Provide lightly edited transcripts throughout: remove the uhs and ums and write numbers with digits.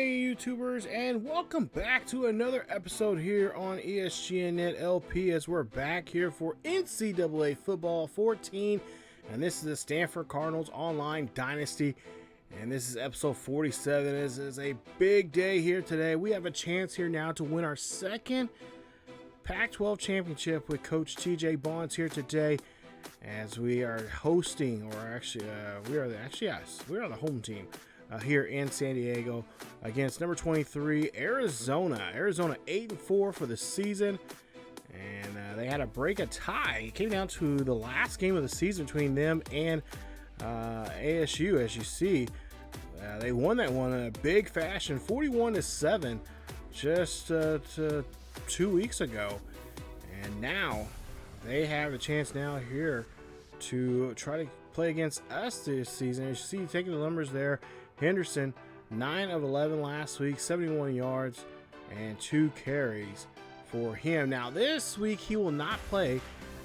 day, YouTubers, and welcome back to another episode here on ESGNet LP as we're back here for NCAA Football 14, and this is the Stanford Cardinals Online Dynasty, and this is episode 47. This is a big day here today. We have a chance here now to win our second Pac-12 Championship with Coach TJ Bonds here today, as we are hosting, or actually, we are the home team here in San Diego against number 23 Arizona. Arizona 8-4 for the season, and they had to break a tie. It came down to the last game of the season between them and ASU. As you see, they won that one in a big fashion, 41-7, just 2 weeks ago, and now they have a chance now here to try to play against us this season. As you see, taking the numbers there, Henderson 9 of 11 last week, 71 yards and 2 carries for him. Now this week he will not play,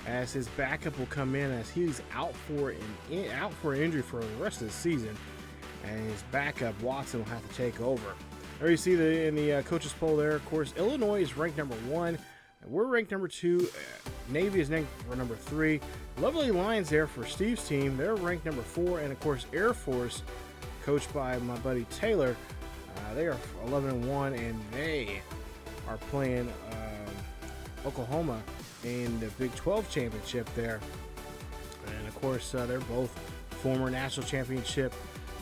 as his backup will come in, as he's out for an injury for the rest of the season, and his backup Watson will have to take over. There you see in the coaches poll there, of course, Illinois is ranked number 1. We're ranked number 2. Navy is ranked for number 3. Lovely Lions there for Steve's team. They're ranked number 4. And, of course, Air Force, coached by my buddy Taylor, they are 11-1, and they are playing Oklahoma in the Big 12 Championship there. And, of course, they're both former national championship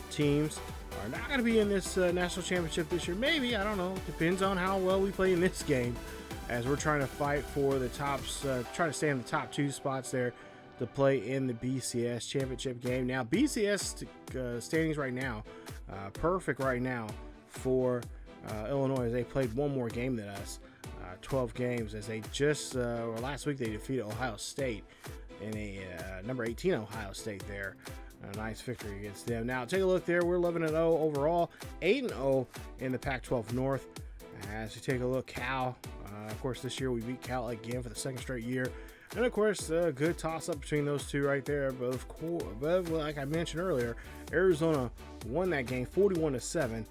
teams. Are not going to be in this national championship this year. Maybe, I don't know. Depends on how well we play in this game, as we're trying to fight for the tops, trying to stay in the top 2 spots there to play in the BCS championship game. Now, BCS standings right now, perfect right now for Illinois, as they played one more game than us, 12 games, as they just, last week they defeated Ohio State in a number 18 Ohio State there. A nice victory against them. Now, take a look there. We're 11-0 overall, 8-0 in the Pac-12 North. As you take a look, Cal, of course, this year we beat Cal again for the second straight year. And, of course, a good toss-up between those two right there. But like I mentioned earlier, Arizona won that game 41-7.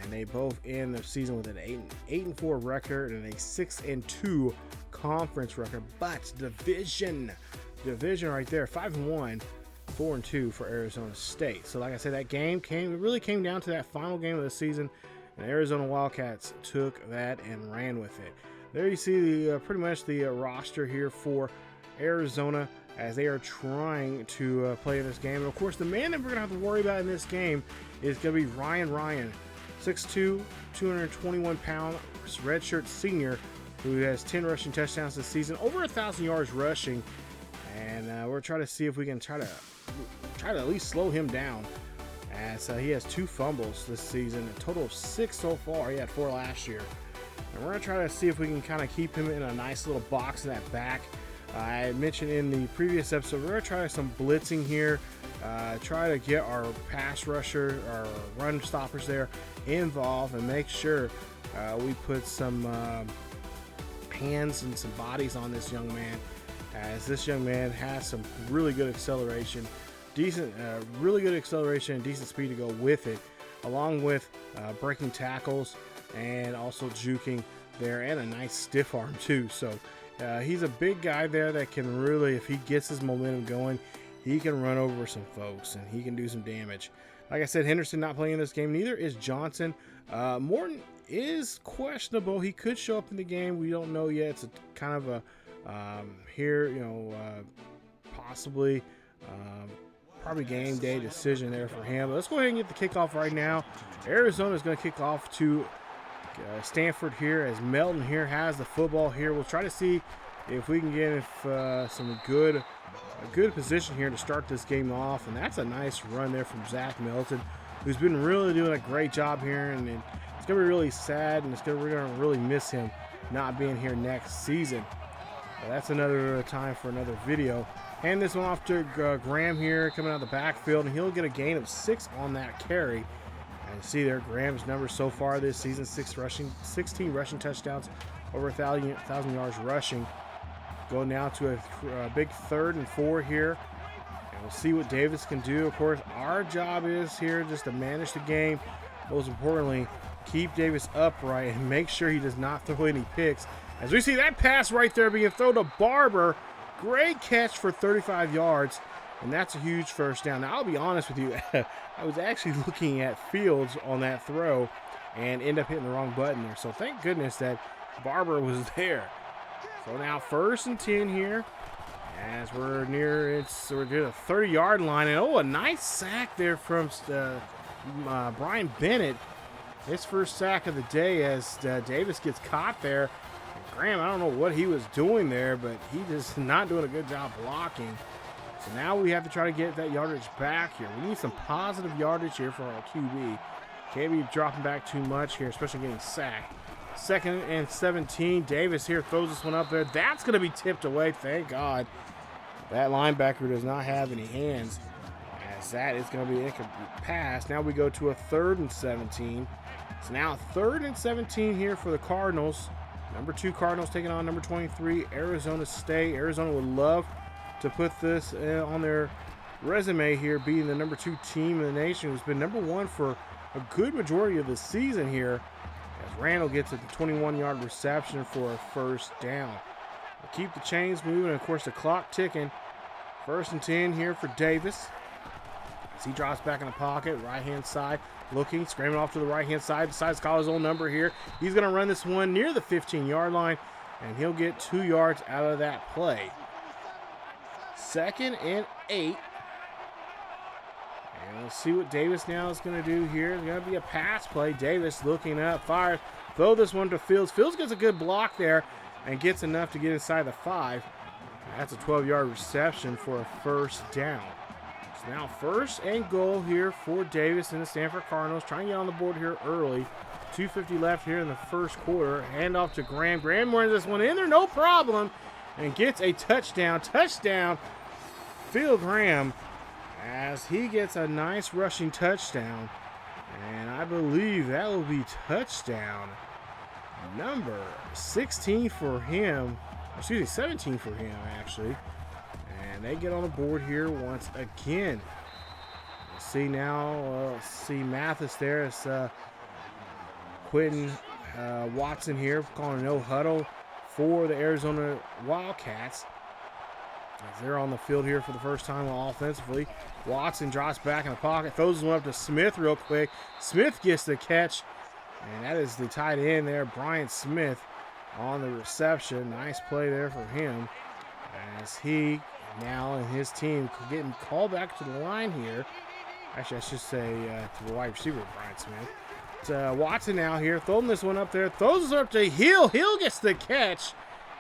And they both end the season with an 8-4 record and a 6-2 conference record. But division right there, 5-1. 4-2 for Arizona State. So like I said, that game really came down to that final game of the season, and Arizona Wildcats took that and ran with it. There you see the pretty much the roster here for Arizona, as they are trying to play in this game. And of course, the man that we're gonna have to worry about in this game is gonna be Ryan, 6'2", 221-pound redshirt senior, who has 10 rushing touchdowns this season, over 1,000 yards rushing. And we're trying to see if we can try to at least slow him down, as he has 2 fumbles this season, a total of 6 so far. He had 4 last year. And we're going to try to see if we can kind of keep him in a nice little box in that back. I mentioned in the previous episode, we're going to try some blitzing here, try to get our pass rusher, our run stoppers there involved, and make sure we put some hands and some bodies on this young man, as this young man has some really good acceleration, really good acceleration and decent speed to go with it, along with breaking tackles and also juking there, and a nice stiff arm too. So he's a big guy there that can really, if he gets his momentum going, he can run over some folks and he can do some damage. Like I said, Henderson not playing this game. Neither is Johnson. Morton is questionable. He could show up in the game. We don't know yet. It's a kind of a possibly probably game day decision there for him. But let's go ahead and get the kickoff right now. Arizona is going to kick off to Stanford here, as Melton here has the football here. We'll try to see if we can get some good position here to start this game off. And that's a nice run there from Zach Melton, who's been really doing a great job here, and it's going to be really sad, and we're going to really miss him not being here next season. That's another time for another video. Hand this one off to Graham here, coming out of the backfield, and he'll get a gain of 6 on that carry. And see there, Graham's numbers so far this season: 16 rushing touchdowns, over 1,000 yards rushing. Go now to a big 3rd and 4 here, and we'll see what Davis can do. Of course, our job is here just to manage the game. Most importantly, keep Davis upright and make sure he does not throw any picks. As we see that pass right there being thrown to Barber. Great catch for 35 yards, and that's a huge first down. Now, I'll be honest with you. I was actually looking at Fields on that throw and end up hitting the wrong button there. So thank goodness that Barber was there. So now 1st and 10 here as we're near the 30-yard line. And, a nice sack there from Brian Bennett. His first sack of the day as Davis gets caught there. Graham, I don't know what he was doing there, but he just not doing a good job blocking. So now we have to try to get that yardage back here. We need some positive yardage here for our QB. Can't be dropping back too much here, especially getting sacked. 2nd and 17. Davis here throws this one up there. That's going to be tipped away, thank God. That linebacker does not have any hands, as that is going to be an incomplete pass. Now we go to a 3rd and 17. So now 3rd and 17 here for the Cardinals. Number 2 Cardinals taking on number 23 Arizona State. Arizona would love to put this on their resume here, being the number 2 team in the nation, who's been number 1 for a good majority of the season here. As Randall gets a 21-yard reception for a first down. We'll keep the chains moving, and of course the clock ticking. 1st and 10 here for Davis. As he drops back in the pocket, right-hand side, looking, screaming off to the right-hand side, decides to call his own number here. He's going to run this one near the 15-yard line, and he'll get 2 yards out of that play. 2nd and 8. And we'll see what Davis now is going to do here. It's going to be a pass play. Davis looking up, fires, throw this one to Fields. Fields gets a good block there and gets enough to get inside the 5. That's a 12-yard reception for a first down. So now 1st and goal here for Davis and the Stanford Cardinals. Trying to get on the board here early. 2:50 left here in the first quarter. Hand off to Graham. Graham runs this one in there, no problem, and gets a touchdown. Touchdown, Phil Graham, as he gets a nice rushing touchdown. And I believe that will be touchdown number 16 for him. Excuse me, 17 for him, actually. And they get on the board here once again. See now, see Mathis there. It's Quentin Watson here calling a no huddle for the Arizona Wildcats. As they're on the field here for the first time offensively. Watson drops back in the pocket, throws one up to Smith real quick. Smith gets the catch, and that is the tight end there, Brian Smith, on the reception. Nice play there for him, as he now and his team getting called back to the line here. Actually, I should say to the wide receiver, Brian Smith. Watson now here, throwing this one up there, throws it up to Hill. Hill gets the catch,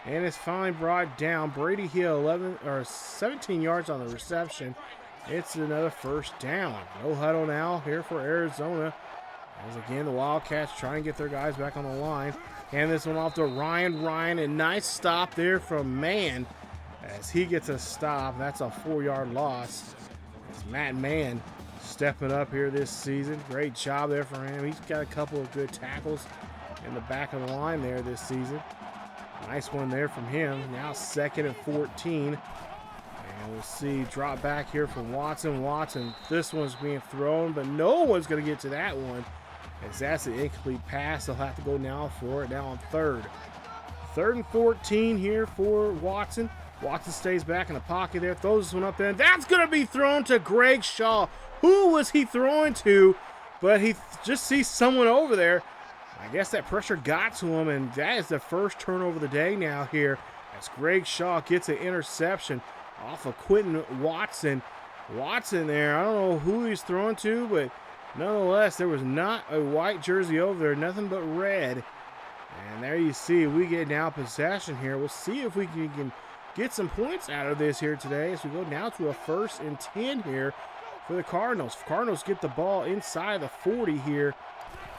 and it's finally brought down. Brady Hill, 17 yards on the reception. It's another first down. No huddle now here for Arizona. As again, the Wildcats trying to get their guys back on the line. Hand this one off to Ryan. Ryan, a nice stop there from Mann, as he gets a stop. That's a 4-yard loss. It's Matt Mann stepping up here this season. Great job there for him. He's got a couple of good tackles in the back of the line there this season. Nice one there from him. Now 2nd and 14. And we'll see drop back here from Watson. Watson, this one's being thrown, but no one's going to get to that one, as that's an incomplete pass. They'll have to go now for it, now on 3rd. 3rd and 14 here for Watson. Watson stays back in the pocket there, throws this one up there, and that's going to be thrown to Greg Shaw. Who was he throwing to? But he just sees someone over there. I guess that pressure got to him, and that is the first turnover of the day now here, as Greg Shaw gets an interception off of Quentin Watson. Watson there, I don't know who he's throwing to, but nonetheless, there was not a white jersey over there, nothing but red. And there you see, we get now possession here. We'll see if we can get some points out of this here today, as we go now to a 1st and 10 here for the Cardinals. Cardinals get the ball inside the 40 here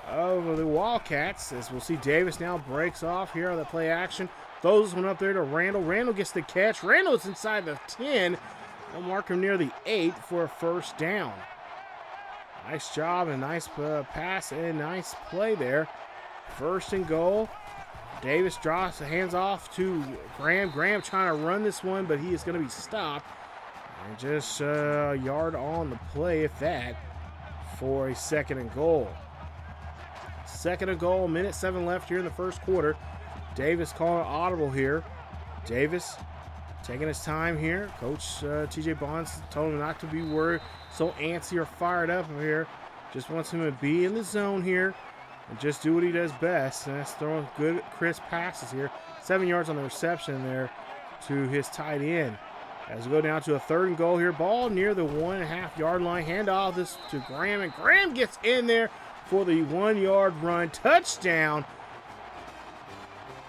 of the Wildcats, as we'll see Davis now breaks off here on the play action. Throws this one up there to Randall. Randall gets the catch. Randall's inside the 10. They'll mark him near the 8 for a first down. Nice job and nice pass and nice play there. 1st and goal. Davis drops the hands off to Graham. Graham trying to run this one, but he is going to be stopped. And just a yard on the play, if that, for a 2nd and goal. Second and goal, minute 7 left here in the first quarter. Davis calling an audible here. Davis taking his time here. Coach T.J. Bonds told him not to be worried, so antsy or fired up here. Just wants him to be in the zone here and just do what he does best. And that's throwing good, crisp passes here. 7 yards on the reception there to his tight end. As we go down to a third and goal here. Ball near the 1.5 yard line. Hand off this to Graham, and Graham gets in there for the 1 yard run. Touchdown,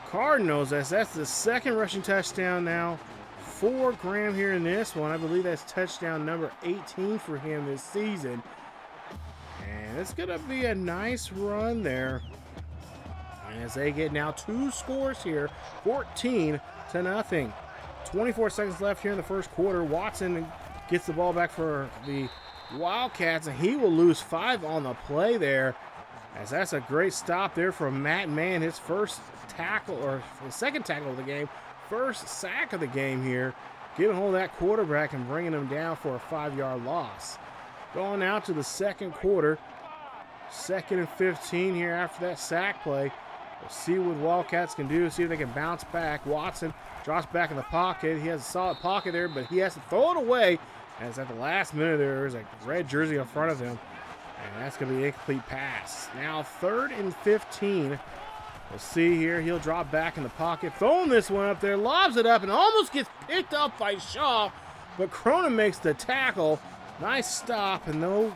Cardinals. That's the second rushing touchdown now for Graham here in this one. I believe that's touchdown number 18 for him this season. And it's going to be a nice run there as they get now 2 scores here, 14-0. 24 seconds left here in the first quarter. Watson gets the ball back for the Wildcats, and he will lose 5 on the play there, as that's a great stop there from Matt Mann. His first tackle, or his second tackle of the game, first sack of the game here, getting hold of that quarterback and bringing him down for a 5-yard loss. Going out to the second quarter, 2nd and 15 here after that sack play. We'll see what Wildcats can do, see if they can bounce back. Watson drops back in the pocket. He has a solid pocket there, but he has to throw it away, as at the last minute there's a red jersey in front of him, and that's going to be an incomplete pass. Now 3rd and 15. We'll see here. He'll drop back in the pocket, throwing this one up there, lobs it up, and almost gets picked up by Shaw, but Cronin makes the tackle. Nice stop, and no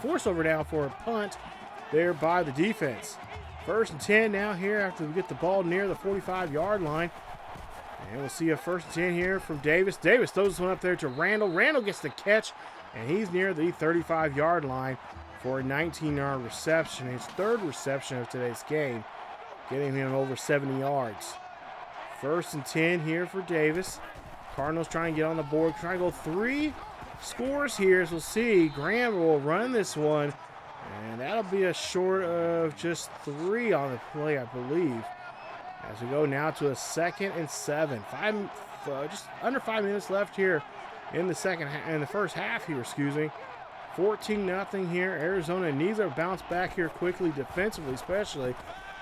force over down for a punt there by the defense. 1st and 10 now here after we get the ball near the 45-yard line. And we'll see a 1st and 10 here from Davis. Davis throws this one up there to Randall. Randall gets the catch, and he's near the 35-yard line for a 19-yard reception. His 3rd reception of today's game, getting him over 70 yards. 1st and 10 here for Davis. Cardinals trying to get on the board, trying to go 3 scores here. As we'll see, Graham will run this one, and that'll be a short of just 3 on the play, I believe. As we go now to a 2nd and 7. Just under 5 minutes left here in the first half here, 14-0 here. Arizona needs to bounce back here quickly, defensively especially.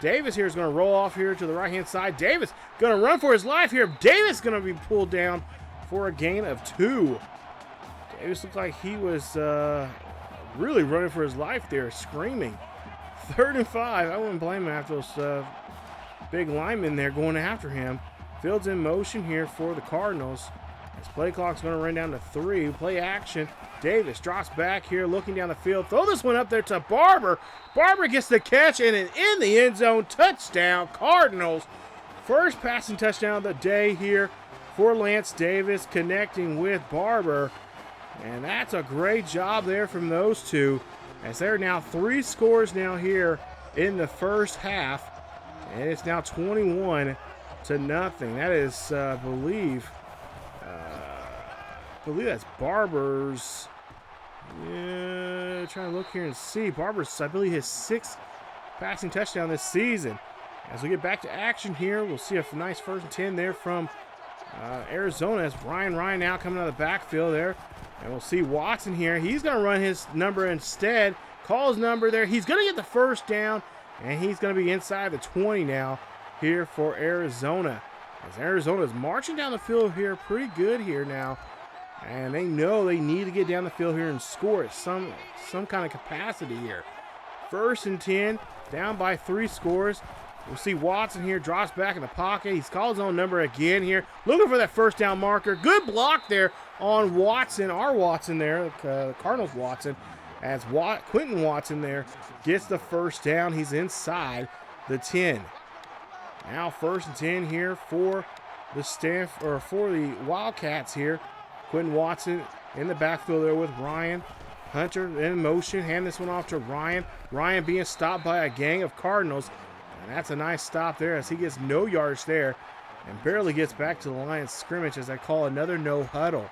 Davis here is going to roll off here to the right-hand side. Davis going to run for his life here. Davis going to be pulled down for a gain of 2. Davis looked like he was really running for his life there, screaming. 3rd and 5. I wouldn't blame him after those big linemen there going after him. Fields in motion here for the Cardinals. As play clock's going to run down to 3. Play action. Davis drops back here, looking down the field. Throw this one up there to Barber. Barber gets the catch, and in the end zone. Touchdown, Cardinals. First passing touchdown of the day here for Lance Davis, connecting with Barber. And that's a great job there from those two, as they're now 3 scores now here in the first half. And it's now 21-0. That is, I believe that's Barber's. Yeah, trying to look here and see. Barber's, I believe, his 6th passing touchdown this season. As we get back to action here, we'll see a nice 1st and 10 there from Arizona. As Ryan now coming out of the backfield there. And we'll see Watson here. He's going to run his number instead. Call his number there. He's going to get the first down, and he's going to be inside the 20 now here for Arizona. As Arizona is marching down the field here pretty good here now. And they know they need to get down the field here and score at some kind of capacity here. 1st and 10, down by 3 scores. We'll see Watson here, drops back in the pocket. He's called his own number again here. Looking for that first down marker. Good block there on Watson, our Watson there, Cardinals Watson. As Quentin Watson there gets the first down. He's inside the 10. Now 1st and 10 here for the Wildcats here. Quentin Watson in the backfield there with Ryan. Hunter in motion. Hand this one off to Ryan. Ryan being stopped by a gang of Cardinals. And that's a nice stop there, as he gets no yards there and barely gets back to the line of scrimmage, as I call another no huddle.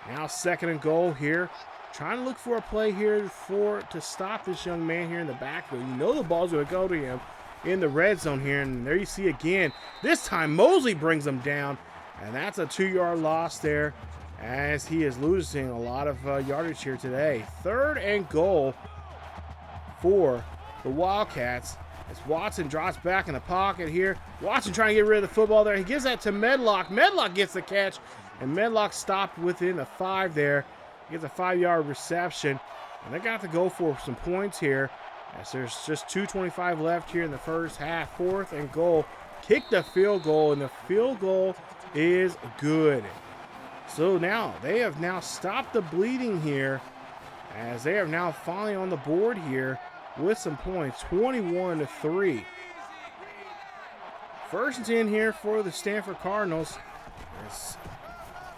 Now 2nd and goal here. Trying to look for a play here to stop this young man here in the backfield. You know the ball's going to go to him in the red zone here. And there you see again. This time Mosley brings him down. And that's a 2-yard loss there, as he is losing a lot of yardage here today. 3rd and goal for the Wildcats. As Watson drops back in the pocket here. Watson trying to get rid of the football there. He gives that to Medlock. Medlock gets the catch, and Medlock stopped within the 5 there. He gets a 5-yard reception, and they got to go for some points here as there's just 2:25 left here in the first half. 4th and goal. Kick the field goal, and the field goal is good. So now they have now stopped the bleeding here as they are now finally on the board here with some points, 21-3. 1st and 10 here for the Stanford Cardinals. As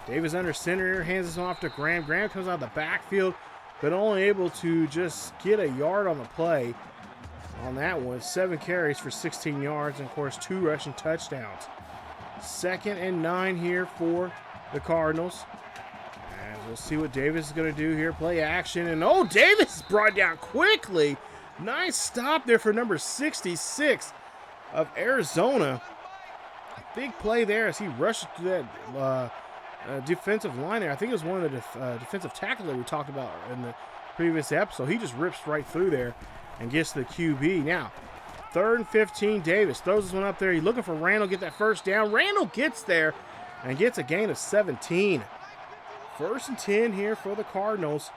Davis under center here, hands this off to Graham. Graham comes out of the backfield, but only able to just get a yard on the play on that one. 7 carries for 16 yards, and of course 2 rushing touchdowns. 2nd and 9 here for the Cardinals. And we'll see what Davis is going to do here. Play action, and oh, Davis is brought down quickly. Nice stop there for number 66 of Arizona. Big play there as he rushed through that defensive line there. I think it was one of the defensive tackles that we talked about in the previous episode. He just rips right through there and gets the QB. Now, 3rd and 15, Davis throws this one up there. He's looking for Randall, get that first down. Randall gets there and gets a gain of 17. 1st and 10 here for the Cardinals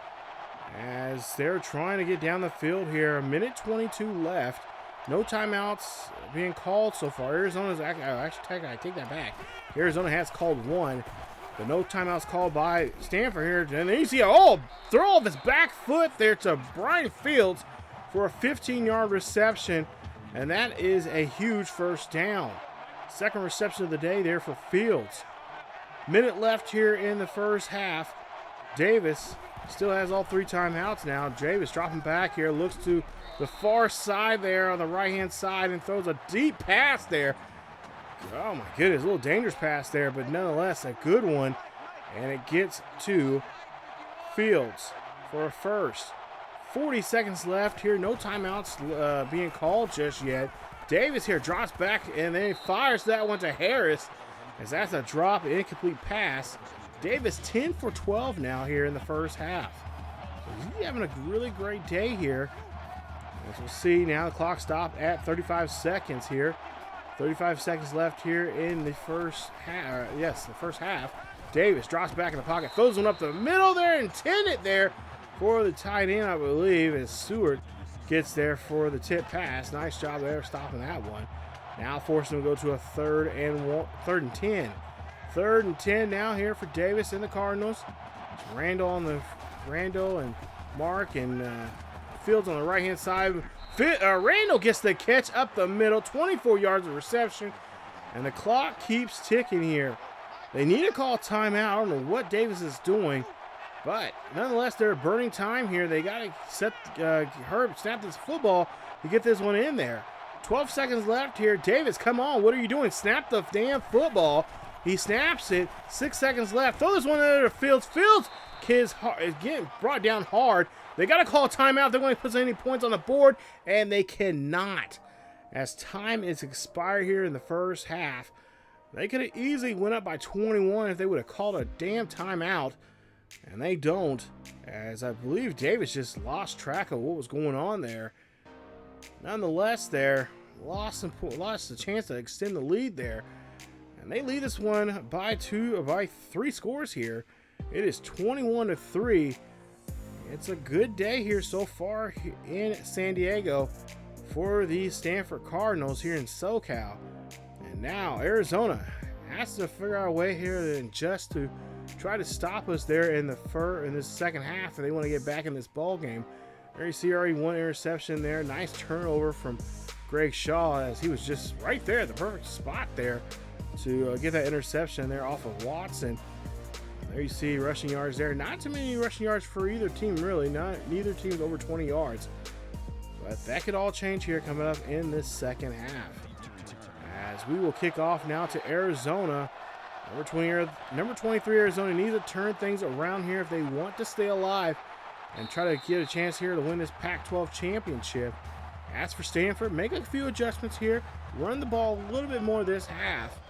as they're trying to get down the field here. 1:22 left. No timeouts being called so far. Arizona's actually, I take that back. Arizona has called 1, but no timeouts called by Stanford here. And then you see throw off his back foot there to Brian Fields for a 15-yard reception, and that is a huge first down. 2nd reception of the day there for Fields. Minute left here in the first half. Davis still has all 3 timeouts now. Davis dropping back here, looks to the far side there on the right-hand side and throws a deep pass there. Oh my goodness, a little dangerous pass there, but nonetheless a good one. And it gets to Fields for a first. 40 seconds left here, no timeouts being called just yet. Davis here drops back and then fires that one to Harris as that's a drop, incomplete pass. Davis 10 for 12 now here in the first half. So he's having a really great day here. As we'll see now, the clock stopped at 35 seconds here. 35 seconds left here in the first half. The first half. Davis drops back in the pocket, throws one up the middle there, intended there for the tight end, I believe, as Seward gets there for the tip pass. Nice job there stopping that one. Now forcing him to go to a 3rd and 10. 3rd and 10 now here for Davis and the Cardinals. It's Randall and Mark and Fields on the right-hand side. Randall gets the catch up the middle, 24 yards of reception, and the clock keeps ticking here. They need to call timeout. I don't know what Davis is doing, but nonetheless, they're burning time here. They got to set Herb snap this football to get this one in there. 12 seconds left here. Davis, come on. What are you doing? Snap the damn football. He snaps it. 6 seconds left. Throw this one under to Fields. Fields is getting brought down hard. They got to call a timeout. They're going to put any points on the board, and they cannot. As time is expired here in the first half, they could have easily went up by 21 if they would have called a damn timeout, and they don't, as I believe Davis just lost track of what was going on there. Nonetheless, there lost the chance to extend the lead there, and they lead this one by 3 scores here. It is 21-3. It's a good day here so far in San Diego for the Stanford Cardinals here in SoCal. And now Arizona has to figure out a way here just to try to stop us there in this second half, and they want to get back in this ball game. There you see already 1 interception there. Nice turnover from Greg Shaw as he was just right there at the perfect spot there to get that interception there off of Watson. There you see rushing yards there. Not too many rushing yards for either team, really. Neither team's over 20 yards. But that could all change here coming up in this second half. As we will kick off now to Arizona. Number 23 Arizona needs to turn things around here if they want to stay alive and try to get a chance here to win this Pac-12 Championship. As for Stanford, make a few adjustments here. Run the ball a little bit more this half.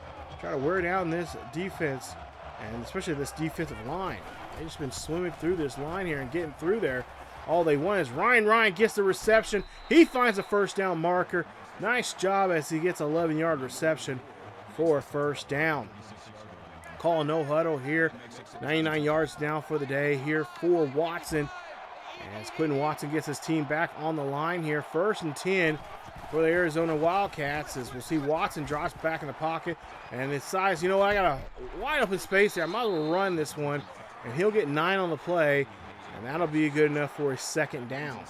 Try to wear down this defense, and especially this defensive line. They've just been swimming through this line here and getting through there. all they want is Ryan gets the reception. He finds a first down marker. Nice job as he gets 11-yard reception for a first down. Call no huddle here. 99 yards now for the day here for Watson. As Quentin Watson gets his team back on the line here. 1st and 10 for the Arizona Wildcats, as we'll see Watson drops back in the pocket and decides, you know what, I got a wide open space here. I might as well run this one, and he'll get 9 on the play, and that'll be good enough for a 2nd down.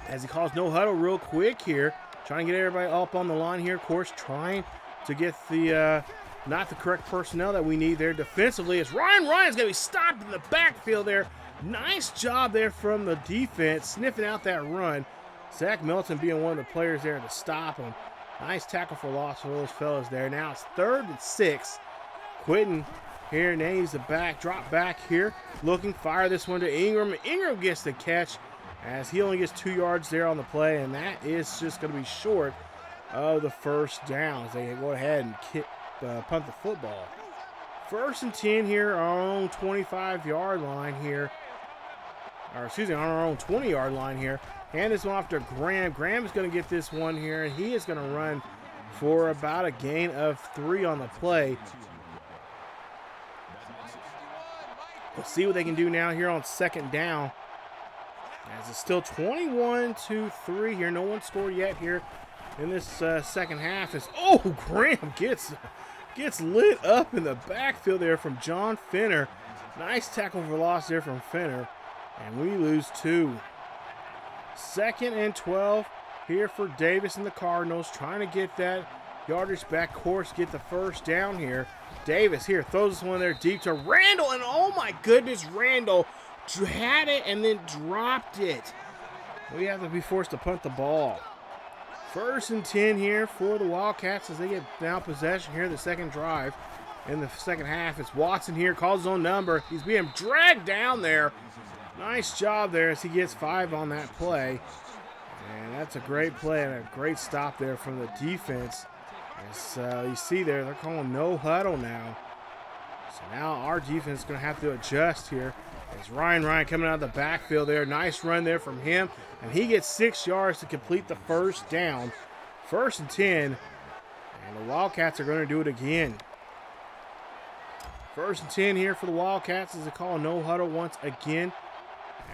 As he calls no huddle real quick here, trying to get everybody up on the line here. Of course, trying to get the not the correct personnel that we need there defensively, as Ryan's going to be stopped in the backfield there. Nice job there from the defense, sniffing out that run. Zach Melton being one of the players there to stop him. Nice tackle for loss for those fellas there. Now it's 3rd and 6. Quentin here, now he's the drop back here. Looking, fire this one to Ingram. Ingram gets the catch as he only gets 2 yards there on the play, and that is just going to be short of the first down as they go ahead and punt the football. 1st and 10 here on our own 25-yard line here. Or excuse me, on our own 20-yard line here. Hand this one off to Graham. Graham is going to get this one here, and he is going to run for about a gain of 3 on the play. Let's see what they can do now here on 2nd down. As it's still 21-3 here. No one scored yet here in this second half. Graham gets lit up in the backfield there from John Finner. Nice tackle for loss there from Finner. And we lose 2. 2nd and 12 here for Davis and the Cardinals. Trying to get that yardage back course, get the first down here. Davis here throws this one there deep to Randall. And oh my goodness, Randall had it and then dropped it. We have to be forced to punt the ball. 1st and 10 here for the Wildcats as they get now possession here, the second drive in the second half. It's Watson here, calls his own number. He's being dragged down there. Nice job there as he gets 5 on that play. And that's a great play and a great stop there from the defense. As you see there, they're calling no huddle now. So now our defense is going to have to adjust here. As Ryan coming out of the backfield there. Nice run there from him. And he gets 6 yards to complete the first down. 1st and 10. And the Wildcats are going to do it again. 1st and 10 here for the Wildcats as they call no huddle once again.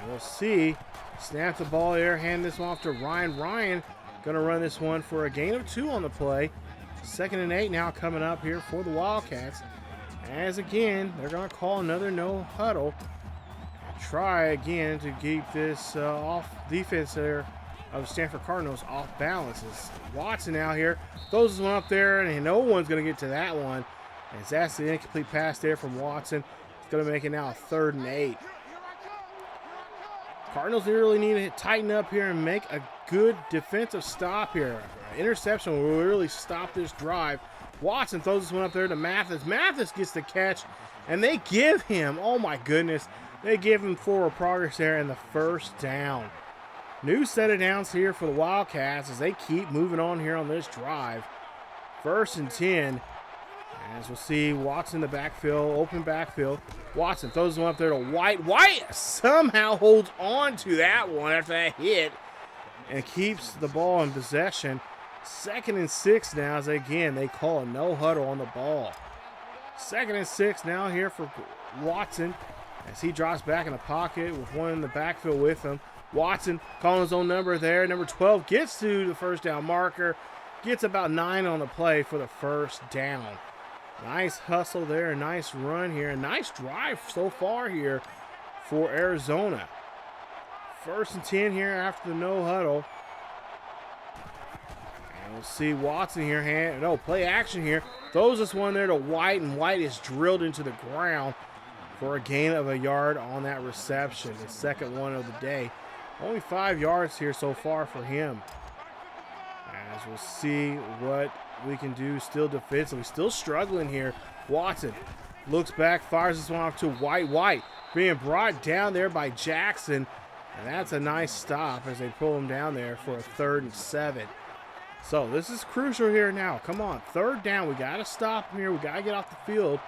And we'll see. Snap the ball there. Hand this one off to Ryan. Ryan going to run this one for a gain of 2 on the play. 2nd and 8 now coming up here for the Wildcats. As again, they're going to call another no huddle. Try again to keep this off defense there of Stanford Cardinals off balance. As Watson out here throws this one up there, and no one's going to get to that one. As that's the incomplete pass there from Watson. It's going to make it now a 3rd and 8. Cardinals really need to tighten up here and make a good defensive stop here. Interception will really stop this drive. Watson throws this one up there to Mathis. Mathis gets the catch, and they give him, oh my goodness, they give him forward progress there in the first down. New set of downs here for the Wildcats as they keep moving on here on this drive. 1st and 10. As we'll see, Watson in the backfield, open backfield. Watson throws one up there to White. White somehow holds on to that one after that hit and keeps the ball in possession. 2nd and 6 now as again they call a no huddle on the ball. 2nd and 6 now here for Watson as he drops back in the pocket with one in the backfield with him. Watson calling his own number there. Number 12 gets to the first down marker. Gets about 9 on the play for the first down. Nice hustle there. Nice run here. Nice drive so far here for Arizona. 1st and 10 here after the no huddle. And we'll see Watson here. Play action here. Throws this one there to White, and White is drilled into the ground for a gain of a yard on that reception. The second one of the day. Only 5 yards here so far for him. As we'll see what we can do still defensively. Still struggling here. Watson looks back, fires this one off to White. White being brought down there by Jackson. And that's a nice stop as they pull him down there for a 3rd and 7. So this is crucial here now. Come on, 3rd down. We got to stop him here. We got to get off the field.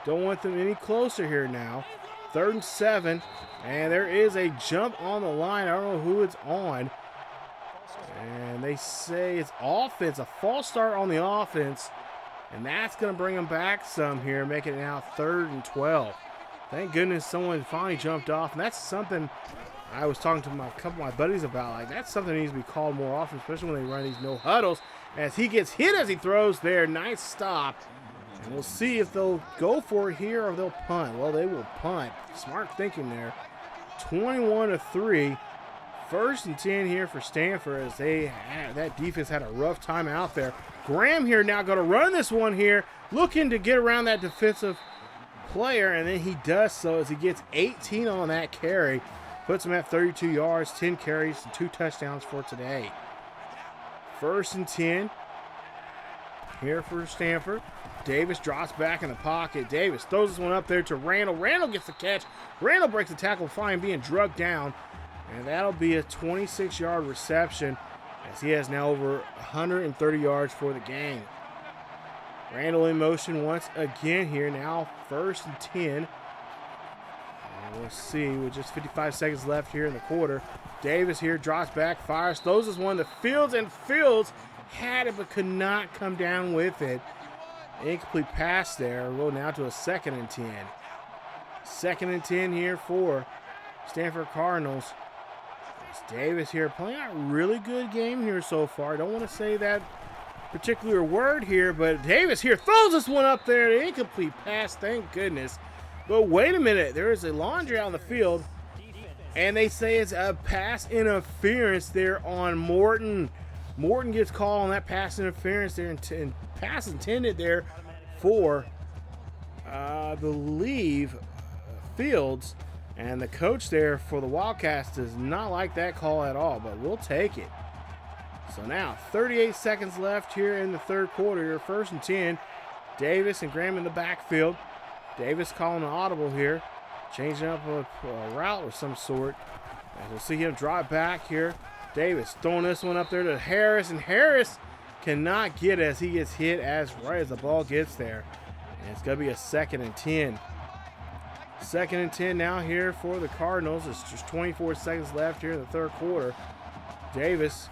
Don't want them any closer here now. 3rd and 7. And there is a jump on the line. I don't know who it's on. And they say it's offense, a false start on the offense. And that's going to bring them back some here, making it now 3rd and 12. Thank goodness someone finally jumped off. And that's something I was talking to a couple of my buddies about. Like, that's something that needs to be called more often, especially when they run these no huddles. As he gets hit as he throws there. Nice stop. And we'll see if they'll go for it here or they'll punt. Well, they will punt. Smart thinking there. 21-3. 1st and 10 here for Stanford as that defense had a rough time out there. Graham here now going to run this one here, looking to get around that defensive player, and then he does so as he gets 18 on that carry. Puts him at 32 yards, 10 carries, and 2 touchdowns for today. 1st and 10 here for Stanford. Davis drops back in the pocket. Davis throws this one up there to Randall. Randall gets the catch. Randall breaks the tackle, fine, being drugged down. And that'll be a 26-yard reception as he has now over 130 yards for the game. Randall in motion once again here. Now 1st and 10. And we'll see with just 55 seconds left here in the quarter. Davis here drops back, fires, throws this one to Fields, and Fields had it but could not come down with it. Incomplete pass there. We'll go now to a 2nd and 10. 2nd and 10 here for Stanford Cardinals. Davis here playing a really good game here so far. I don't want to say that particular word here, but Davis here throws this one up there. The incomplete pass, thank goodness. But wait a minute, there is a laundry on the field, and they say it's a pass interference there on Morton. Morton gets called on that pass interference there, and pass intended there for, I believe, Fields. And the coach there for the Wildcats does not like that call at all, but we'll take it. So now 38 seconds left here in the 3rd quarter. 1st and 10. Davis and Graham in the backfield. Davis calling an audible here, changing up a route of some sort. And we'll see him drop back here. Davis throwing this one up there to Harris, and Harris cannot get it as he gets hit right as the ball gets there. And it's going to be a 2nd and 10. 2nd and 10 now here for the Cardinals. It's just 24 seconds left here in the 3rd quarter. Davis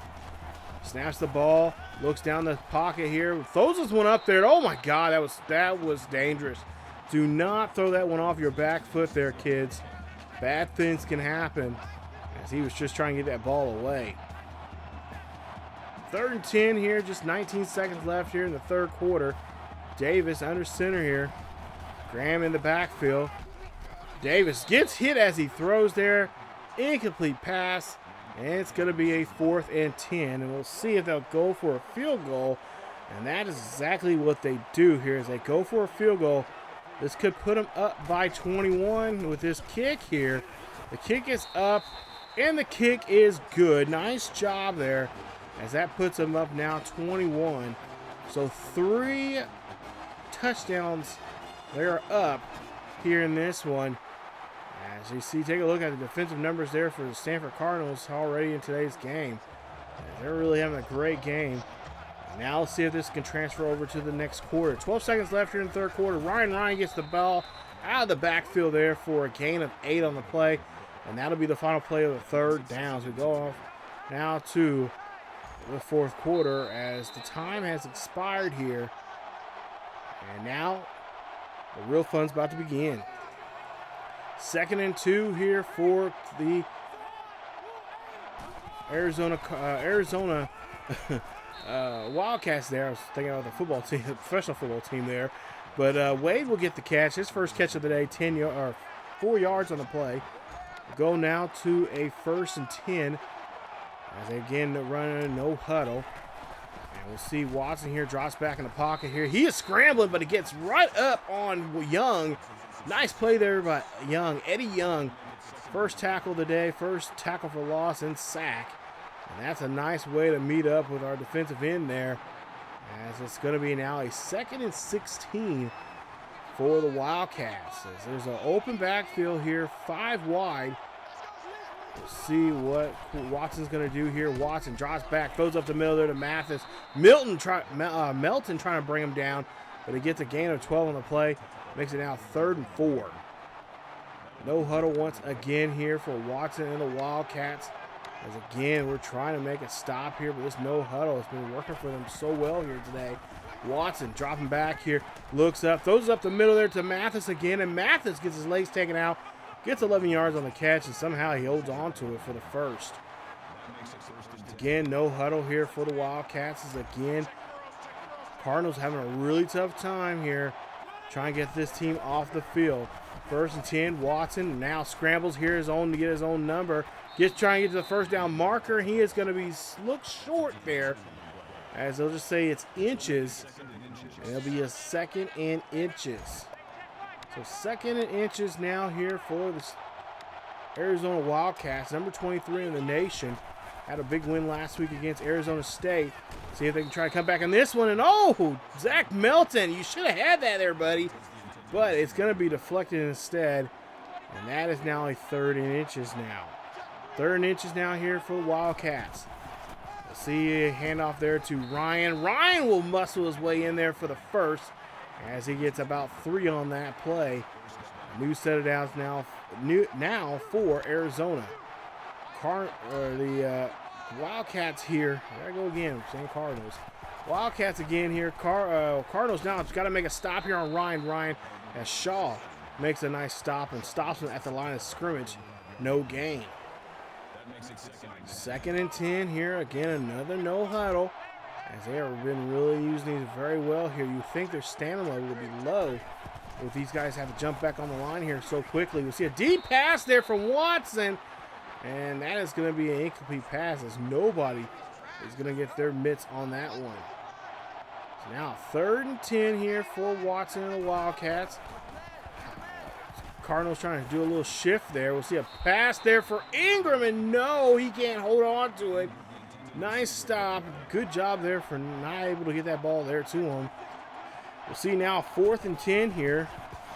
snaps the ball, looks down the pocket here, throws this one up there. Oh my God, that was dangerous. Do not throw that one off your back foot there, kids. Bad things can happen as he was just trying to get that ball away. 3rd and 10 here, just 19 seconds left here in the 3rd quarter. Davis under center here. Graham in the backfield. Davis gets hit as he throws there. Incomplete pass. And it's going to be a 4th and 10. And we'll see if they'll go for a field goal. And that is exactly what they do here as they go for a field goal. This could put them up by 21 with this kick here. The kick is up. And the kick is good. Nice job there as that puts them up now 21. So 3 touchdowns. They're up here in this one. As you see, take a look at the defensive numbers there for the Stanford Cardinals already in today's game. They're really having a great game. Now let's see if this can transfer over to the next quarter. 12 seconds left here in the 3rd quarter. Ryan gets the ball out of the backfield there for a gain of 8 on the play. And that'll be the final play of the 3rd down as we go off now to the 4th quarter as the time has expired here. And now the real fun's about to begin. 2nd and 2 here for the Arizona Wildcats there. I was thinking about the football team, the professional football team there. But Wade will get the catch. His first catch of the day, 4 yards on the play. Go now to a 1st and 10 as they again run no huddle. And we'll see Watson here drops back in the pocket here. He is scrambling, but he gets right up on Young. Nice play there by Young, Eddie Young. First tackle of the day, first tackle for loss and sack. And that's a nice way to meet up with our defensive end there, as it's going to be now a 2nd and 16 for the Wildcats. As there's an open backfield here, 5 wide. We'll see what Watson's going to do here. Watson drops back, throws up the middle there to Mathis. Melton trying to bring him down, but he gets a gain of 12 on the play. Makes it now 3rd and 4. No huddle once again here for Watson and the Wildcats. As again, we're trying to make a stop here, but this no huddle has been working for them so well here today. Watson dropping back here, looks up, throws up the middle there to Mathis again, and Mathis gets his legs taken out, gets 11 yards on the catch, and somehow he holds on to it for the first. Again, no huddle here for the Wildcats. As again, Cardinals having a really tough time here trying to get this team off the field. 1st and 10, Watson now scrambles here to get his own number. Trying to get to the first down marker. He is going to be look short there, as they'll just say it's inches, and it'll be a 2nd and inches. So 2nd and inches now here for the Arizona Wildcats, number 23 in the nation. Had a big win last week against Arizona State. See if they can try to come back on this one. And oh, Zach Melton, you should have had that there, buddy. But it's going to be deflected instead, and that is now a 3rd and inches now. 3rd and inches now here for the Wildcats. We'll see a handoff there to Ryan. Ryan will muscle his way in there for the first as he gets about 3 on that play. A new set of downs now for Arizona. The Wildcats here. There I go again, saying Cardinals. Wildcats again here. Cardinals now just got to make a stop here on Ryan. Ryan, as Shaw makes a nice stop and stops him at the line of scrimmage. No gain. 2nd and 10 here. Again, another no huddle, as they have been really using these very well here. You think their stamina level would be low if these guys have to jump back on the line here so quickly. We see a deep pass there from Watson, and that is going to be an incomplete pass, as nobody is going to get their mitts on that one. So now 3rd and 10 here for Watson and the Wildcats. Cardinals trying to do a little shift there. We'll see a pass there for Ingram, and no, he can't hold on to it. Nice stop. Good job there for not able to get that ball there to him. We'll see now 4th and 10 here.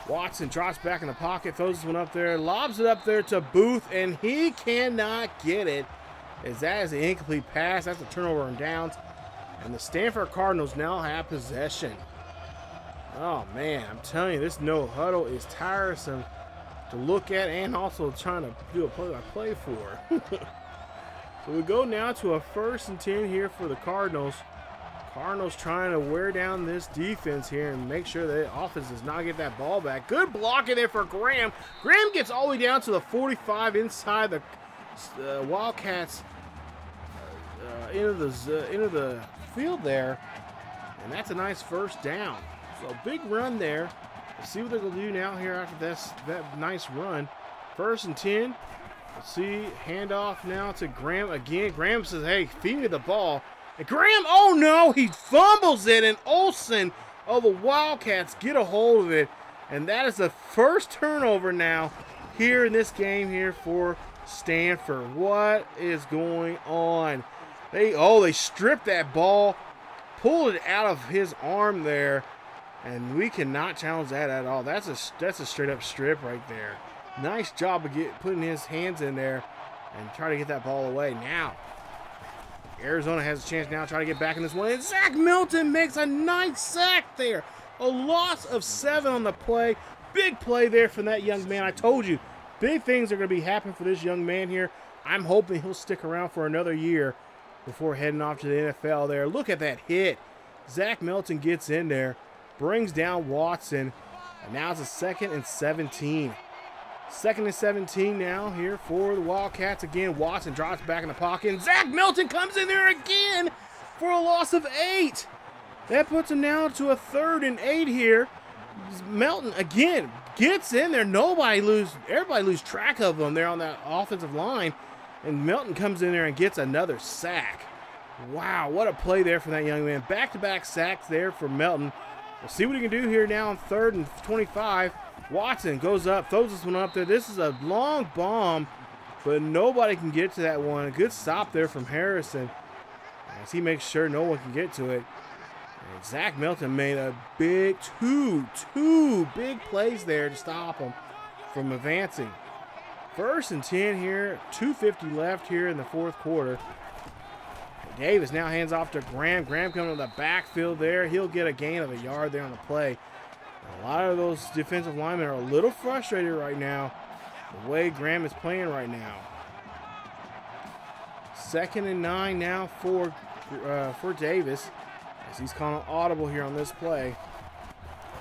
Watson drops back in the pocket, throws this one up there, lobs it up there to Booth, and he cannot get it, as that is an incomplete pass. That's a turnover and downs, and the Stanford Cardinals now have possession. Oh, man, I'm telling you, this no huddle is tiresome to look at and also trying to do a play-by-play for. So we go now to a 1st and 10 here for the Cardinals. Cardinals trying to wear down this defense here and make sure that the offense does not get that ball back. Good blocking there for Graham. Graham gets all the way down to the 45 inside the Wildcats into the field there, and that's a nice 1st down. So a big run there. Let's see what they're going to do now here after that nice run. 1st and 10. Let's see, handoff now to Graham again. Graham says, hey, feed me the ball. And Graham, oh no, he fumbles it, and Olsen of the Wildcats get a hold of it. And that is the first turnover now here in this game here for Stanford. What is going on? They stripped that ball, pulled it out of his arm there, and we cannot challenge that at all. That's a straight up strip right there. Nice job of putting his hands in there and try to get that ball away. Now, Arizona has a chance now to try to get back in this one. And Zach Milton makes a nice sack there. A loss of 7 on the play. Big play there from that young man. I told you, big things are going to be happening for this young man here. I'm hoping he'll stick around for another year before heading off to the NFL there. Look at that hit. Zach Milton gets in there, brings down Watson, and now it's a 2nd and 17. 2nd and 17 now here for the Wildcats. Again, Watson drops back in the pocket, and Zach Milton comes in there again for a loss of 8. That puts him now to a 3rd and 8 here. Melton again gets in there. Everybody lose track of him there on that offensive line, and Melton comes in there and gets another sack. Wow, what a play there from that young man. Back-to-back sacks there for Melton. We'll see what he can do here now on 3rd and 25. Watson goes up, throws this one up there. This is a long bomb, but nobody can get to that one. A good stop there from Harrison as he makes sure no one can get to it. And Zach Milton made a big two big plays there to stop him from advancing. 1st and 10 here, 2:50 left here in the 4th quarter. Davis now hands off to Graham. Graham coming to the backfield there. He'll get a gain of a yard there on the play. A lot of those defensive linemen are a little frustrated right now the way Graham is playing right now. 2nd and 9 now for Davis, as he's calling an audible here on this play.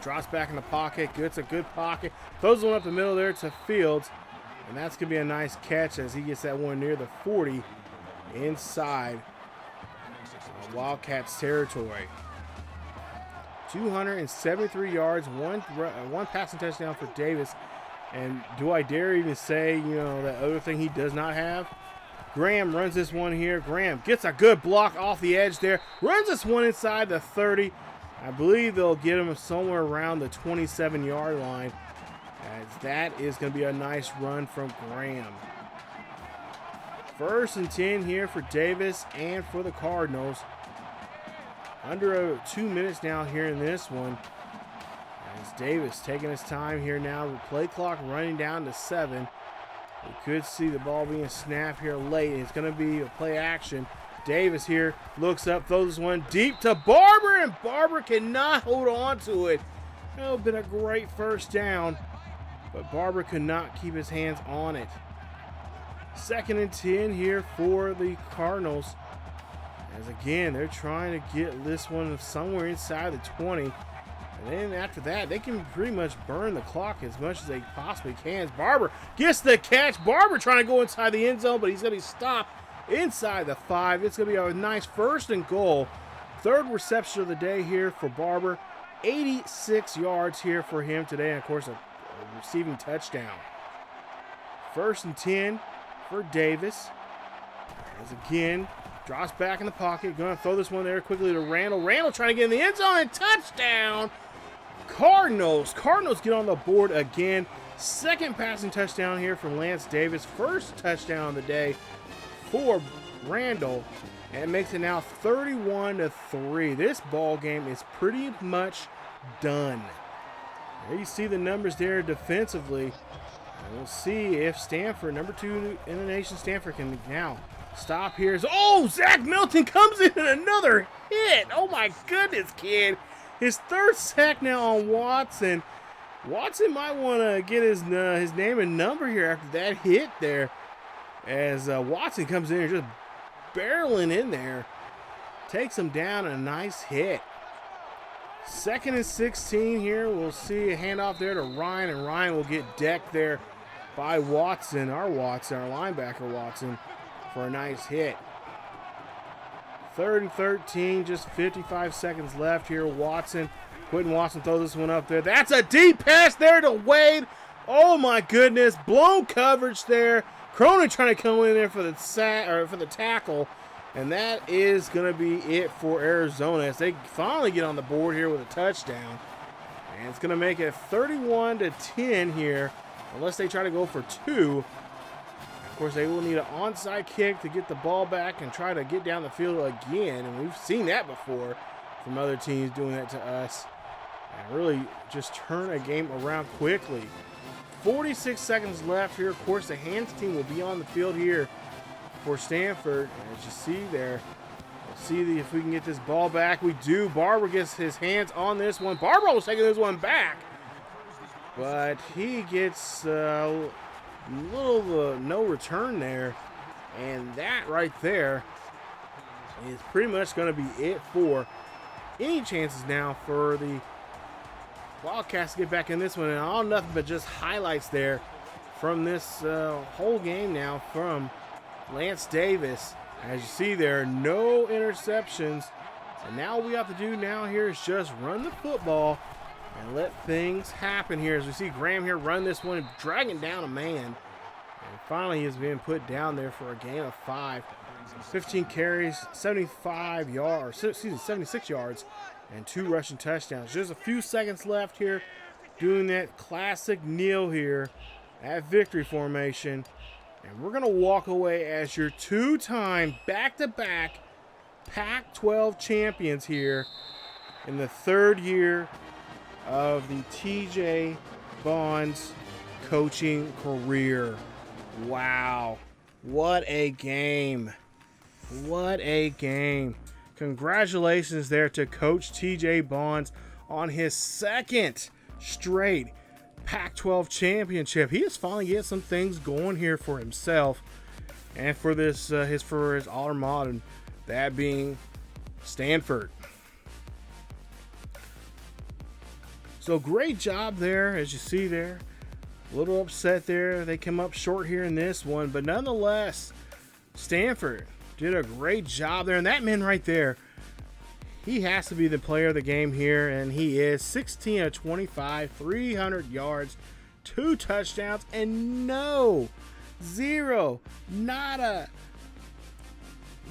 Drops back in the pocket, gets a good pocket, throws one up the middle there to Fields, and that's going to be a nice catch as he gets that one near the 40 inside Wildcats territory. 273 yards, one passing touchdown for Davis. And do I dare even say, that other thing he does not have? Graham runs this one here. Graham gets a good block off the edge there. Runs this one inside the 30. I believe they'll get him somewhere around the 27-yard line, as that is going to be a nice run from Graham. 1st and 10 here for Davis and for the Cardinals. Under 2 minutes now here in this one. As Davis taking his time here now. The play clock running down to 7. We could see the ball being snapped here late. It's going to be a play action. Davis here looks up, throws this one deep to Barber, and Barber cannot hold on to it. That would have been a great first down, but Barber could not keep his hands on it. 2nd and 10 here for the Cardinals. As again, they're trying to get this one somewhere inside the 20. And then after that, they can pretty much burn the clock as much as they possibly can. Barber gets the catch. Barber trying to go inside the end zone, but he's going to be stopped inside the 5. It's going to be a nice 1st and goal. 3rd reception of the day here for Barber. 86 yards here for him today. And, of course, a receiving touchdown. 1st and 10 for Davis. As again, drops back in the pocket. Going to throw this one there quickly to Randall. Randall trying to get in the end zone and touchdown. Cardinals. Cardinals get on the board again. 2nd passing touchdown here from Lance Davis. 1st touchdown of the day for Randall. And it makes it now 31-3. This ball game is pretty much done. There you see the numbers there defensively. And we'll see if Stanford, number 2 in the nation, Stanford can now stop here. Oh, Zach Milton comes in and another hit. Oh my goodness, kid. His 3rd sack now on Watson. Watson might want to get his name and number here after that hit there. As Watson comes in and just barreling in there. Takes him down, a nice hit. 2nd and 16 here. We'll see a handoff there to Ryan, and Ryan will get decked there by Watson, our linebacker Watson, for a nice hit. 3rd and 13, just 55 seconds left here. Quentin Watson throws this one up there. That's a deep pass there to Wade. Oh my goodness, blown coverage there. Cronin trying to come in there for the tackle, and that is going to be it for Arizona as they finally get on the board here with a touchdown. And it's going to make it 31-10 here, unless they try to go for 2. Of course, they will need an onside kick to get the ball back and try to get down the field again. And we've seen that before from other teams doing that to us. And really just turn a game around quickly. 46 seconds left here. Of course, the hands team will be on the field here for Stanford. As you see there, we'll see if we can get this ball back. We do. Barber gets his hands on this one. Barber was taking this one back, but he gets no return there, and that right there is pretty much going to be it for any chances now for the Wildcats to get back in this one. And all nothing but just highlights there from this whole game now from Lance Davis. As you see there, no interceptions, and now all we have to do now here is just run the football and let things happen here. As we see Graham here run this one, dragging down a man. And finally he is being put down there for a gain of 5. 15 carries, 76 yards, and 2 rushing touchdowns. Just a few seconds left here, doing that classic kneel here at victory formation. And we're going to walk away as your 2-time back-to-back Pac-12 champions here in the 3rd year of the TJ Bonds coaching career. Wow. What a game. What a game. Congratulations there to Coach TJ Bonds on his 2nd straight Pac-12 Championship. He is finally getting some things going here for himself and for this his alma mater, that being Stanford. So great job there, as you see there. A little upset there. They come up short here in this one, but nonetheless, Stanford did a great job there. And that man right there, he has to be the player of the game here, and he is. 16 of 25, 300 yards, 2 touchdowns, and no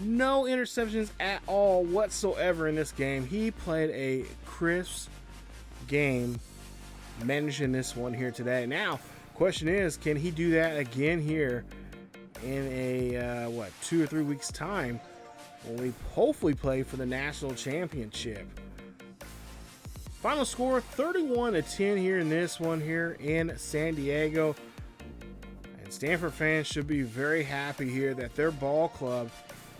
interceptions at all whatsoever in this game. He played a crisp game managing this one here today. Now, question is, can he do that again here in a 2 or 3 weeks time when we hopefully play for the national championship? Final score 31-10 here in this one here in San Diego. And Stanford fans should be very happy here that their ball club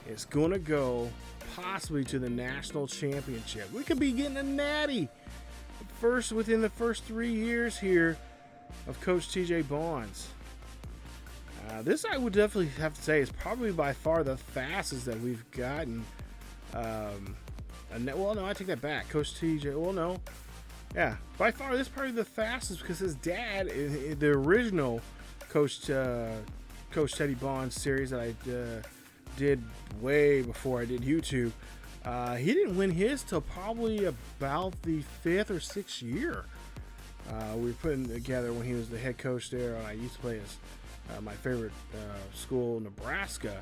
is going to go possibly to the national championship. We could be getting a natty within the first 3 years here of Coach TJ Bonds. This, I would definitely have to say, is probably by far the fastest that we've gotten. Well, no, I take that back. Coach TJ, well, no. Yeah, by far, this is probably the fastest because his dad, the original Coach Teddy Bonds series that I did way before I did YouTube, he didn't win his till probably about the 5th or 6th year. We were putting together when he was the head coach there, and I used to play as my favorite school, Nebraska.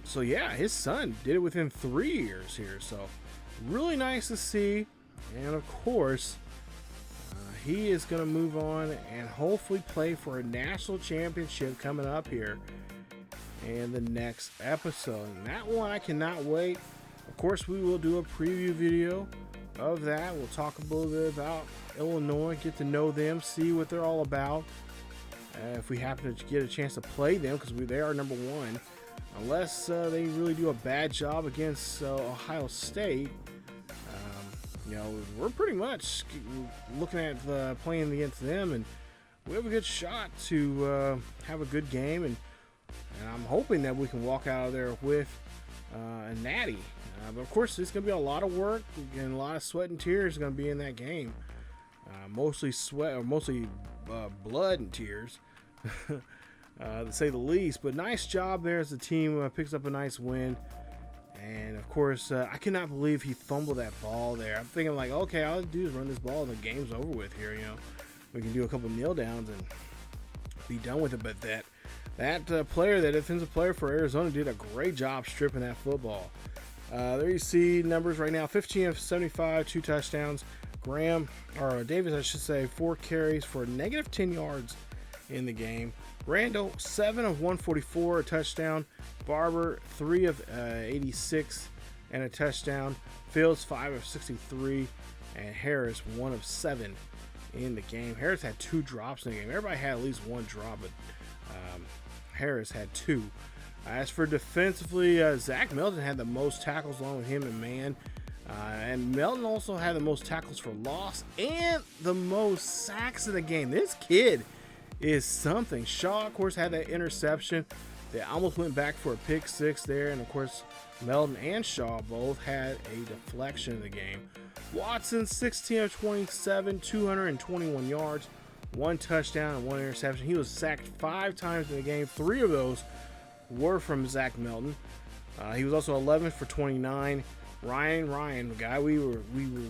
So yeah, his son did it within 3 years here. So really nice to see. And of course, he is going to move on and hopefully play for a national championship coming up here in the next episode. And that one, I cannot wait. Of course, we will do a preview video of that. We'll talk a little bit about Illinois, get to know them, see what they're all about. If we happen to get a chance to play them, because they are number 1. Unless they really do a bad job against Ohio State, we're pretty much looking at playing against them, and we have a good shot to have a good game, and I'm hoping that we can walk out of there with a natty. But of course, it's going to be a lot of work and a lot of sweat and tears going to be in that game. Mostly sweat, or mostly blood and tears, to say the least. But nice job there as the team picks up a nice win. And of course, I cannot believe he fumbled that ball there. I'm thinking like, okay, all I do is run this ball and the game's over with here. We can do a couple kneel downs and be done with it. But that defensive player for Arizona did a great job stripping that football. There you see numbers right now: 15 of 75, 2 touchdowns. Davis, I should say, 4 carries for negative 10 yards in the game. Randall, 7 of 144, a touchdown. Barber, 3 of 86 and a touchdown. Fields, 5 of 63, and Harris, 1 of 7 in the game. Harris had 2 drops in the game. Everybody had at least 1 drop, but Harris had 2. As for defensively, Zach Melton had the most tackles along with him and man. And Melton also had the most tackles for loss and the most sacks in the game. This kid is something. Shaw, of course, had that interception. They almost went back for a pick 6 there. And, of course, Melton and Shaw both had a deflection in the game. Watson, 16 of 27, 221 yards, 1 touchdown and 1 interception. He was sacked 5 times in the game. 3 of those were from Zach Melton. He was also 11 for 29. Ryan, the guy we were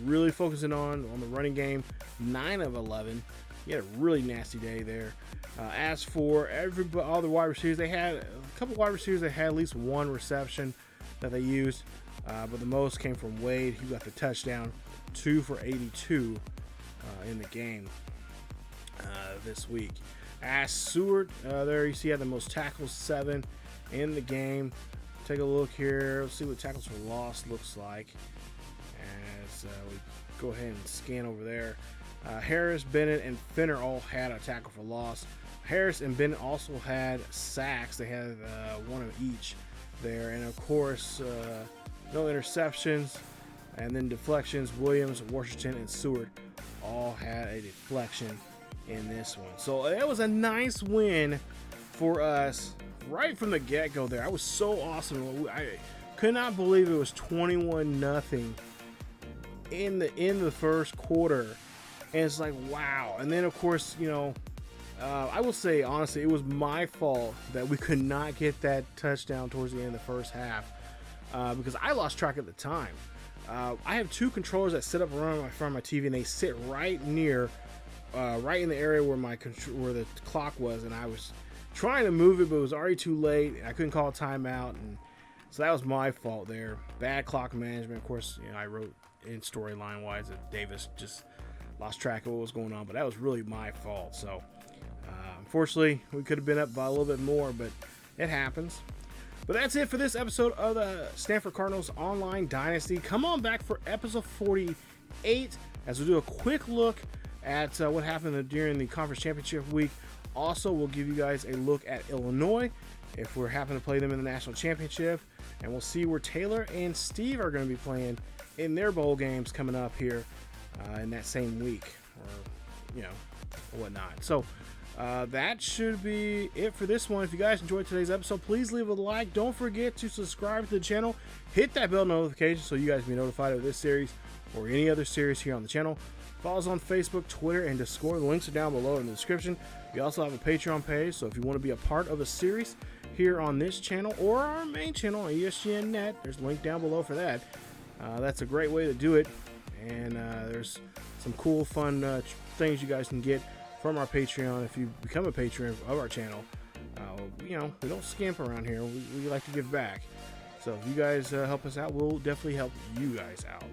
really focusing on the running game, 9 of 11. He had a really nasty day there. As for all the wide receivers, they had a couple wide receivers that had at least 1 reception that they used, but the most came from Wade. He got the touchdown, 2 for 82 in the game this week. As Seward, there you see, had the most tackles, 7 in the game. Take a look here. Let's see what tackles for loss looks like as we go ahead and scan over there. Harris, Bennett, and Finner all had a tackle for loss. Harris and Bennett also had sacks. They had 1 of each there. And, of course, no interceptions. And then deflections. Williams, Washington, and Seward all had a deflection in this one. So it was a nice win for us right from the get-go there. I was so awesome. I could not believe it was 21-0 in the first quarter. And it's like, wow. And then, of course, you know, I will say, honestly, it was my fault that we could not get that touchdown towards the end of the first half because I lost track at the time. I have two controllers that sit up around in front of my TV, and they sit right near, right in the area where where the clock was, and I was trying to move it, but it was already too late. I couldn't call a timeout, and so that was my fault there. Bad clock management. Of course, you know, I wrote in storyline-wise that Davis just lost track of what was going on, but that was really my fault. So, unfortunately, we could have been up by a little bit more, but it happens. But that's it for this episode of the Stanford Cardinals Online Dynasty. Come on back for episode 48 as we do a quick look at what happened during the Conference Championship week. Also, we'll give you guys a look at Illinois if we're happen to play them in the National Championship. And we'll see where Taylor and Steve are going to be playing in their bowl games coming up here in that same week, or, you know, whatnot. So, that should be it for this one. If you guys enjoyed today's episode, please leave a like. Don't forget to subscribe to the channel. Hit that bell notification so you guys can be notified of this series or any other series here on the channel. Follow us on Facebook, Twitter, and Discord. The links are down below in the description. We also have a Patreon page, so if you want to be a part of a series here on this channel or our main channel on ESGNet, there's a link down below for that. That's a great way to do it, and there's some cool, fun things you guys can get from our Patreon if you become a patron of our channel. You know, we don't skimp around here. We like to give back. So if you guys help us out, we'll definitely help you guys out.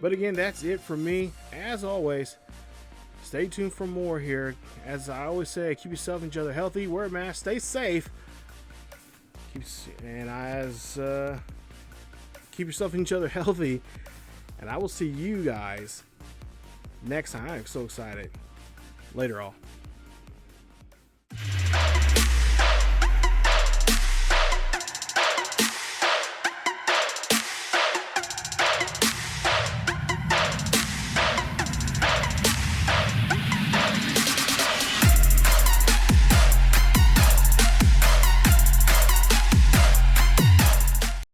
But again, that's it for me. As always, stay tuned for more here. As I always say, keep yourself and each other healthy. Wear a mask. Stay safe. Keep yourself and each other healthy. And I will see you guys next time. I'm so excited. Later, all.